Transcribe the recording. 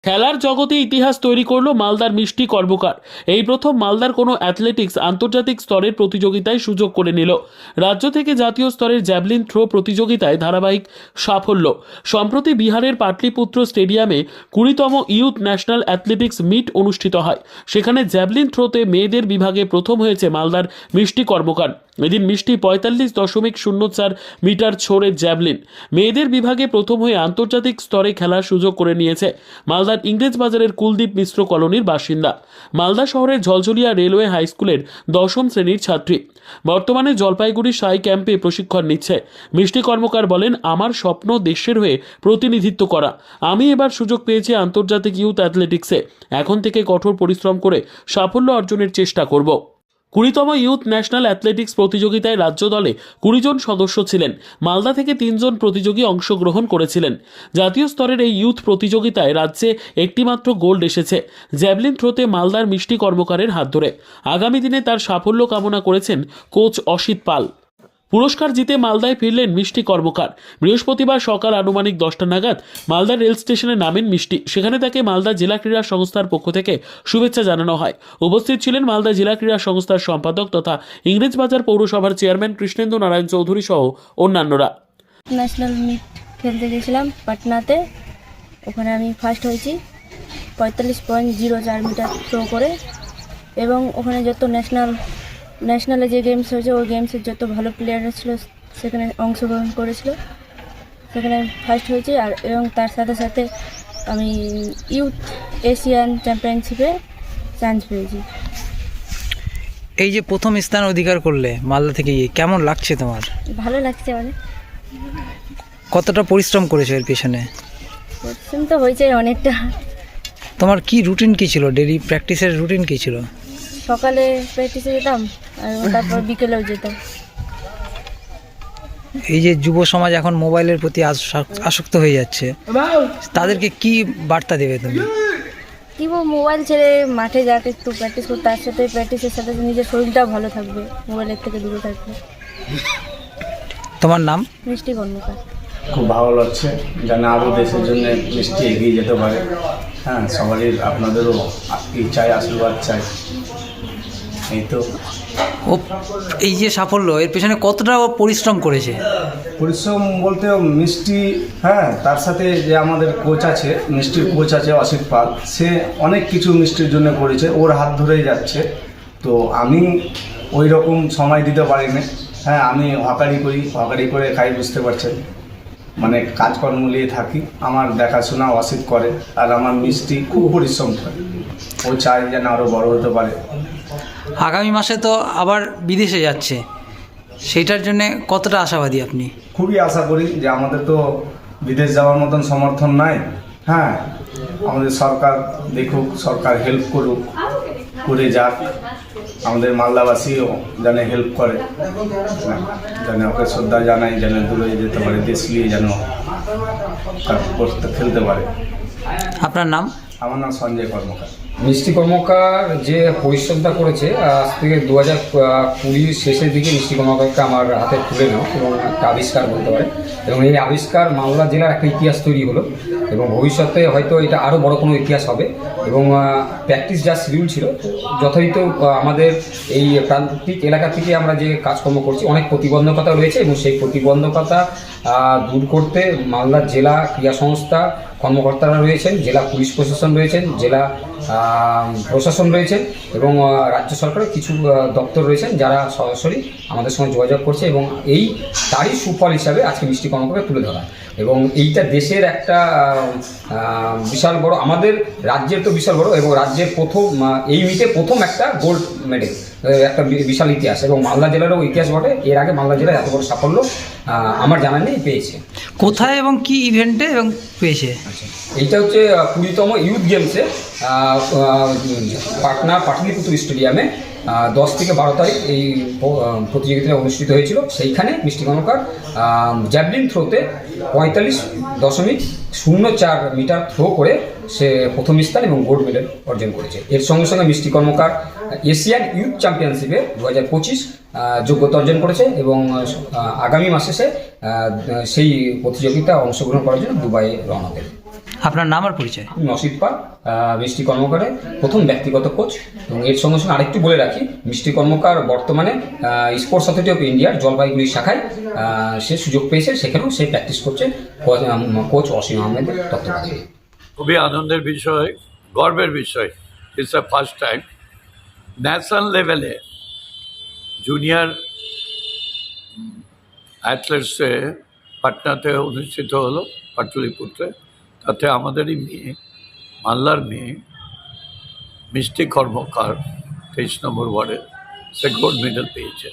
খেলার জগতে ইতিহাস তৈরি করলো মালদার মিষ্টি কর্মকার। এই প্রথম মালদার কোনো অ্যাথলেটিক্স আন্তর্জাতিক স্তরের প্রতিযোগিতায় সুযোগ করে নিল। রাজ্য থেকে জাতীয় স্তরের জ্যাভলিন থ্রো প্রতিযোগিতায় ধারাবাহিক সাফল্য। সম্প্রতি বিহারের পাটলিপুত্র স্টেডিয়ামে 20তম ইউথ ন্যাশনাল অ্যাথলেটিক্স মিট অনুষ্ঠিত হয়। সেখানে জ্যাভলিন থ্রোতে মেয়েদের বিভাগে প্রথম হয়েছে মালদার মিষ্টি কর্মকার। এদিন মিষ্টি 45.04 মিটার ছোড়ে জ্যাভলিন মেয়েদের বিভাগে প্রথম হয়ে আন্তর্জাতিক স্তরে খেলার সুযোগ করে নিয়েছে। মালদার ইংরেজ বাজারের কুলদীপ মিশ্র কলোনির বাসিন্দা। মালদা শহরের ঝলঝলিয়া রেলওয়ে হাই স্কুলের 10ম শ্রেণীর ছাত্রী। বর্তমানে জলপাইগুড়ি সাই ক্যাম্পে প্রশিক্ষণ নিচ্ছে। মিষ্টি কর্মকার বলেন, আমার স্বপ্ন দেশের হয়ে প্রতিনিধিত্ব করা। আমি এবার সুযোগ পেয়েছি আন্তর্জাতিক ইউথ অ্যাথলেটিক্সে। এখন থেকে কঠোর পরিশ্রম করে সাফল্য অর্জনের চেষ্টা করব। 20তম ইউথ ন্যাশনাল অ্যাথলেটিক্স প্রতিযোগিতায় রাজ্য দলে 20 জন সদস্য ছিলেন। মালদা থেকে 3 জন প্রতিযোগী অংশগ্রহণ করেছিলেন। জাতীয় স্তরের এই ইউথ প্রতিযোগিতায় রাজ্যে একটিমাত্র গোল্ড এসেছে জ্যাভলিন থ্রোতে মালদার মিষ্টি কর্মকারের হাত ধরে। আগামী দিনে তার সাফল্য কামনা করেছেন কোচ অসিত পাল। পুরস্কার জিতে মালদায় ফিরলেন মিষ্টি কর্মকার। বৃহস্পতিবার সকাল আনুমানিক 10টা নাগাদ মালদা রেল স্টেশনে নামেন মিষ্টি। সেখানে তাকে মালদা জেলা ক্রীড়া সংস্থার পক্ষ থেকে শুভেচ্ছা জানানো হয়। উপস্থিত ছিলেন মালদা জেলা ক্রীড়া সংস্থার সম্পাদক তথা ইংরেজবাজার পৌরসভার চেয়ারম্যান কৃষ্ণেন্দু নারায়ণ চৌধুরী সহ অন্যান্যরা। ন্যাশনাল মিট খেলতে গেছিলাম পাটনাতে। ওখানে আমি ফার্স্ট হয়েছি 45.04 মিটার থ্রো করে, এবং ওখানে যত ন্যাশনালে যে গেমস হয়েছে ওই গেমসের যত ভালো প্লেয়াররা ছিল সেখানে অংশগ্রহণ করেছিল, সেখানে ফার্স্ট হয়েছি। এবং তার সাথে সাথে আমি ইউথ এশিয়ান চ্যাম্পিয়নশিপে চান্স পেয়েছি। এই যে প্রথম স্থান অধিকার করলে মালদা থেকে গিয়ে, কেমন লাগছে তোমার? ভালো লাগছে অনেক। কতটা পরিশ্রম করেছো এর পেছনে? পরিশ্রম তো হয়েছে অনেকটা। তোমার কি রুটিন কী ছিল? ডেলি প্র্যাকটিসের রুটিন কী ছিল? সকালে প্র্যাকটিসে যেতাম আর তারপর বিকেলেও যেতাম। এই যে যুব সমাজ এখন মোবাইলের প্রতি আসক্ত হয়ে যাচ্ছে, তাদেরকে কি বার্তা দেবে তুমি? কি মোবাইল ছেড়ে মাঠে যাতে একটু প্র্যাকটিস করতে, তার সাথে প্র্যাকটিসের সাথে নিজের শরীরটাও ভালো থাকবে, মোবাইলের থেকে দূরে থাকবে। তোমার নাম? মিষ্টি কর্মকার। খুব ভালো লাগছে, যেন আরও দেশের জন্য মিষ্টি এগিয়ে যেতে পারে। হ্যাঁ, সবারই আপনাদেরও চাই, আশীর্বাদ চাই। এই তো। ও এই যে সাফল্য, এর পেছনে কতটা পরিশ্রম করেছে? পরিশ্রম বলতে মিষ্টি, হ্যাঁ, তার সাথে যে আমাদের কোচ আছে, মিষ্টির কোচ আছে অসিত পাল, সে অনেক কিছু মিষ্টির জন্য করেছে, ওর হাত ধরেই যাচ্ছে। তো আমি ওই রকম সময় দিতে পারিনি। হ্যাঁ, আমি হকারি করে খাই, বুঝতে পারছেন, মানে কাজকর্ম নিয়ে থাকি। আমার দেখাশোনা অসিত করে, আর আমার মিষ্টি খুব পরিশ্রম করে। ও চায় যেন আরও বড় হতে পারে। আগামী মাসে তো আবার বিদেশে যাচ্ছে, সেইটার জন্য কতটা আশাবাদী আপনি? খুবই আশা করি যে আমাদের তো বিদেশ যাওয়ার মতন সমর্থন নাই। হ্যাঁ, আমাদের সরকার দেখুক, সরকার হেল্প করুক, করে যাক। আমাদের মালদাবাসীও যেন হেল্প করে, যেন ওকে শ্রদ্ধা জানাই, যেন দূরে যেতে পারে, দেশ নিয়ে যেন খেলতে পারে। আপনার নাম? আমার নাম সঞ্জয় কর্মকার। মিষ্টি কর্মকার যে পরিশ্রমটা করেছে, আজ থেকে 2020 শেষের দিকে মিষ্টি কর্মকারকে আমার হাতে তুলে নাও এবং একটা আবিষ্কার বলতে পারে, এবং এই আবিষ্কার মালদা জেলার একটা ইতিহাস তৈরি হলো, এবং ভবিষ্যতে হয়তো এটা আরও বড় কোনো ইতিহাস হবে। এবং প্র্যাকটিস যা শিডিউল ছিল যথাযথ, আমাদের এই প্রান্তিক এলাকা থেকে আমরা যে কাজকর্ম করছি, অনেক প্রতিবন্ধকতা রয়েছে, এবং সেই প্রতিবন্ধকতা দূর করতে মালদা জেলা ক্রীড়া সংস্থা কর্মকর্তারা রয়েছেন, জেলা পুলিশ প্রশাসন রয়েছেন, জেলা প্রশাসন রয়েছেন, এবং রাজ্য সরকারের কিছু দপ্তর রয়েছেন যারা সরাসরি আমাদের সঙ্গে যোগাযোগ করছে, এবং এই তারই সুফল হিসাবে আজকে মিষ্টি কর্মকারকে তুলে ধরা। এবং এইটা দেশের একটা বিশাল বড়, আমাদের রাজ্যের তো বিশাল বড়, এবং রাজ্যের প্রথম এই মিটে প্রথম একটা গোল্ড মেডেল, একটা বিশাল ইতিহাস, এবং মালদা জেলারও ইতিহাস বটে। এর আগে মালদা জেলার এত বড় সাফল্য আমার জানা নেই পেয়েছে। কোথায় এবং কি ইভেন্টে এবং পেয়েছে? এইটা হচ্ছে 20তম ইউথ গেমসে পাটলিপুত্র স্টেডিয়ামে 10 থেকে 12 তারিখ এই প্রতিযোগিতা অনুষ্ঠিত হয়েছিল। সেইখানে মিষ্টি কর্মকার জ্যাভলিন থ্রোতে 45.04 মিটার থ্রো করে সে প্রথম স্থান এবং গোল্ড মেডেল অর্জন করেছে। এর সঙ্গে সঙ্গে মিষ্টি কর্মকার এশিয়ান ইউথ চ্যাম্পিয়নশিপে 2025 যোগ্যতা অর্জন করেছে, এবং আগামী মাসে সে সেই প্রতিযোগিতা অংশগ্রহণ করার জন্য দুবাইয়ে রওনা দেবে। আপনার নাম আর পরিচয়? নসিব পাল, মিষ্টি কর্মকারের প্রথম ব্যক্তিগত কোচ। এবং এর সঙ্গে সঙ্গে আরেকটু বলে রাখি, মিষ্টি কর্মকার বর্তমানে স্পোর্টস অথরিটি অফ ইন্ডিয়ার জলপাইগুড়ি শাখায় সে সুযোগ পেয়েছে, সেখানেও সে প্র্যাকটিস করছে কোচ অসীম আহমেদের তত্ত্বাবধানে। খুবই আনন্দের বিষয়, গর্বের বিষয়। It's a first time national লেভেলে জুনিয়র অ্যাথলেটসে পাটনাতে অনুষ্ঠিত হলো, পাটলিপুত্রে। তাতে আমাদেরই মেয়ে, মালদার মেয়ে মিষ্টি কর্মকার 23 নম্বর ওয়ার্ডে সে গোল্ড মেডেল পেয়েছে।